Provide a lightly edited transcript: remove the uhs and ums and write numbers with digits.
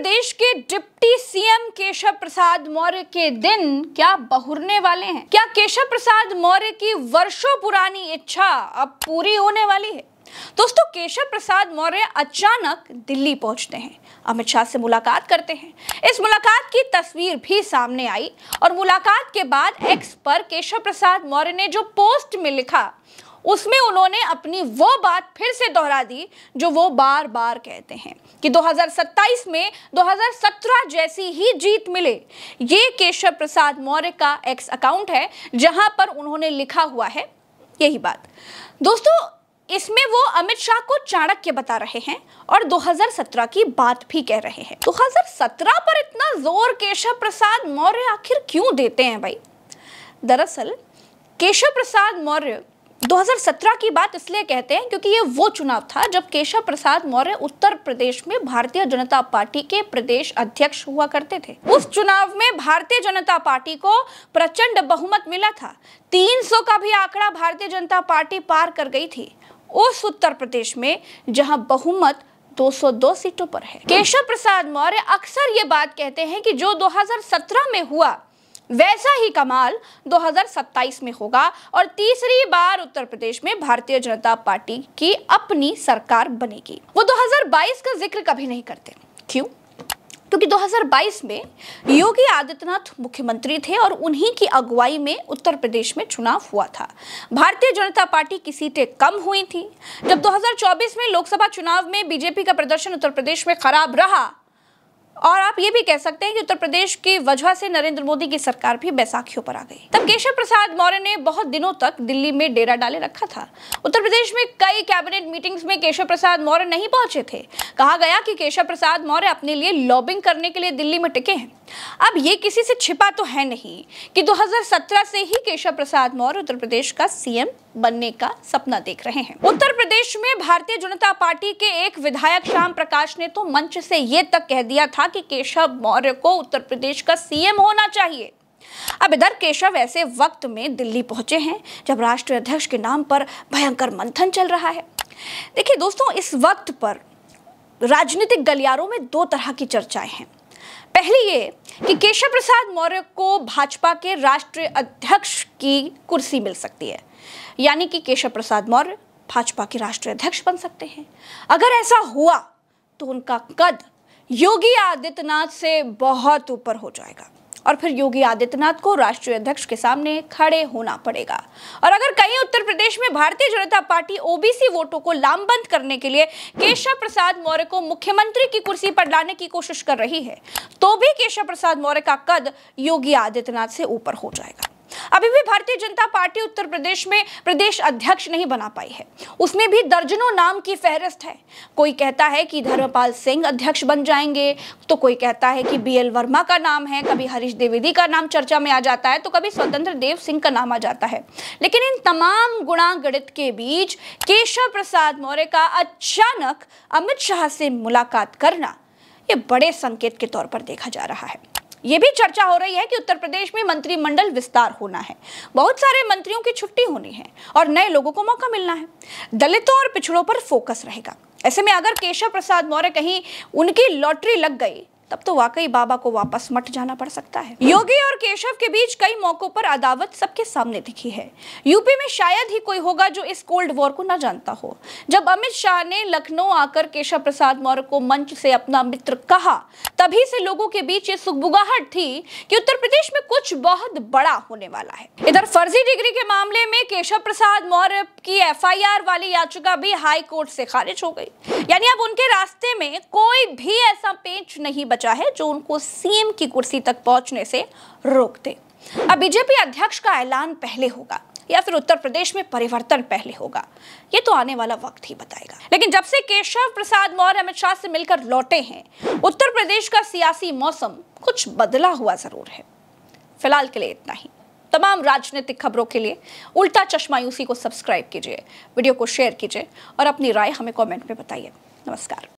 प्रदेश के deputy CM Keshav Prasad Maurya के दिन क्या बहुरने वाले हैं? क्या केशव प्रसाद मौर्य की वर्षों पुरानी इच्छा अब पूरी होने वाली है? दोस्तों, केशव प्रसाद मौर्य अचानक दिल्ली पहुंचते हैं, अमित शाह से मुलाकात करते हैं। इस मुलाकात की तस्वीर भी सामने आई और मुलाकात के बाद एक्स पर केशव प्रसाद मौर्य ने जो पोस्ट में लिखा, उसमें उन्होंने अपनी वो बात फिर से दोहरा दी जो वो बार बार कहते हैं कि 2027 में 2017 जैसी ही जीत मिले। ये केशव प्रसाद मौर्य का एक्स अकाउंट है जहां पर उन्होंने लिखा हुआ है यही बात। दोस्तों, इसमें वो अमित शाह को चाणक्य बता रहे हैं और 2017 की बात भी कह रहे हैं। 2017 पर इतना जोर केशव प्रसाद मौर्य आखिर क्यों देते हैं भाई? दरअसल केशव प्रसाद मौर्य 2017 की बात इसलिए कहते हैं क्योंकि ये वो चुनाव था जब केशव प्रसाद मौर्य उत्तर प्रदेश में भारतीय जनता पार्टी के प्रदेश अध्यक्ष हुआ करते थे। उस चुनाव में भारतीय जनता पार्टी को प्रचंड बहुमत मिला था। 300 का भी आंकड़ा भारतीय जनता पार्टी पार कर गई थी उस उत्तर प्रदेश में जहां बहुमत 202 सीटों पर है। केशव प्रसाद मौर्य अक्सर ये बात कहते हैं कि जो 2017 में हुआ वैसा ही कमाल 2027 में होगा और तीसरी बार उत्तर प्रदेश में भारतीय जनता पार्टी की अपनी सरकार बनेगी। वो 2022 का जिक्र कभी नहीं करते। क्यों? क्योंकि 2022 में योगी आदित्यनाथ मुख्यमंत्री थे और उन्हीं की अगुवाई में उत्तर प्रदेश में चुनाव हुआ था। भारतीय जनता पार्टी की सीटें कम हुई थी। जब 2024 में लोकसभा चुनाव में बीजेपी का प्रदर्शन उत्तर प्रदेश में खराब रहा और आप ये भी कह सकते हैं कि उत्तर प्रदेश की वजह से नरेंद्र मोदी की सरकार भी बैसाखियों पर आ गई। तब केशव प्रसाद मौर्य ने बहुत दिनों तक दिल्ली में डेरा डाले रखा था। उत्तर प्रदेश में कई कैबिनेट मीटिंग्स में केशव प्रसाद मौर्य नहीं पहुंचे थे। कहा गया कि केशव प्रसाद मौर्य अपने लिए लॉबिंग करने के लिए दिल्ली में टिके हैं। अब ये किसी से छिपा तो है नहीं कि 2017 से ही केशव प्रसाद मौर्य उत्तर प्रदेश का सीएम बनने का सपना देख रहे हैं। उत्तर प्रदेश में भारतीय जनता पार्टी के एक विधायक श्याम प्रकाश ने तो मंच से ये तक कह दिया था कि केशव मौर्य को उत्तर प्रदेश का सीएम होना चाहिए। अब इधर केशव ऐसे वक्त में दिल्ली पहुंचे हैं जब राष्ट्रीय अध्यक्ष के नाम पर भयंकर मंथन चल रहा है। देखिए दोस्तों, इस वक्त पर राजनीतिक गलियारों में दो तरह की चर्चाएं हैं। पहली ये कि केशव प्रसाद मौर्य को भाजपा के राष्ट्रीय अध्यक्ष की कुर्सी मिल सकती है, यानी कि केशव प्रसाद मौर्य भाजपा के राष्ट्रीय अध्यक्ष बन सकते हैं। अगर ऐसा हुआ तो उनका कद योगी आदित्यनाथ से बहुत ऊपर हो जाएगा और फिर योगी आदित्यनाथ को राष्ट्रीय अध्यक्ष के सामने खड़े होना पड़ेगा। और अगर कहीं उत्तर प्रदेश में भारतीय जनता पार्टी ओबीसी वोटों को लामबंद करने के लिए केशव प्रसाद मौर्य को मुख्यमंत्री की कुर्सी पर लाने की कोशिश कर रही है तो भी केशव प्रसाद मौर्य का कद योगी आदित्यनाथ से ऊपर हो जाएगा। अभी भी भारतीय जनता पार्टी उत्तर प्रदेश में प्रदेश अध्यक्ष नहीं बना पाई है। उसमें भी दर्जनों नाम की फहरिस्त है। कोई कहता है कि धर्मपाल सिंह अध्यक्ष बन जाएंगे, तो कोई कहता है कि बीएल वर्मा का नाम है, कभी हरीश द्विवेदी का नाम चर्चा में आ जाता है, तो कभी स्वतंत्र देव सिंह का नाम आ जाता है। लेकिन इन तमाम गुणागणित के बीच केशव प्रसाद मौर्य का अचानक अमित शाह से मुलाकात करना ये बड़े संकेत के तौर पर देखा जा रहा है। ये भी चर्चा हो रही है कि उत्तर प्रदेश में मंत्रिमंडल विस्तार होना है, बहुत सारे मंत्रियों की छुट्टी होनी है और नए लोगों को मौका मिलना है। दलितों और पिछड़ों पर फोकस रहेगा। ऐसे में अगर केशव प्रसाद मौर्य कहीं उनकी लॉटरी लग गई तब तो वाकई बाबा को वापस मठ जाना पड़ सकता है। योगी और केशव के बीच कई मौकों पर अदावत सबके सामने दिखी है। यूपी में शायद ही कोई होगा जो इस कोल्ड वॉर को न जानता हो। जब अमित शाह ने लखनऊ आकर केशव प्रसाद मौर्य को मंच से अपना मित्र कहा, तभी से लोगों के बीच ये सुगबुगाहट थी कि उत्तर प्रदेश में कुछ बहुत बड़ा होने वाला है। इधर फर्जी डिग्री के मामले में केशव प्रसाद मौर्य की एफआईआर वाली याचिका भी हाई कोर्ट से खारिज हो गई। यानी अब उनके रास्ते में कोई भी ऐसा पेंच नहीं बचा है जो उनको सीएम की कुर्सी तक पहुंचने से रोक दे। अब बीजेपी अध्यक्ष का ऐलान पहले होगा या फिर उत्तर प्रदेश में परिवर्तन पहले होगा, ये तो आने वाला वक्त ही बताएगा। लेकिन जब से केशव प्रसाद मौर्य अमित शाह से मिलकर लौटे हैं, उत्तर प्रदेश का सियासी मौसम कुछ बदला हुआ जरूर है। फिलहाल के लिए इतना ही। तमाम राजनीतिक खबरों के लिए उल्टा चश्मा यूसी को सब्सक्राइब कीजिए, वीडियो को शेयर कीजिए और अपनी राय हमें कमेंट में बताइए। नमस्कार।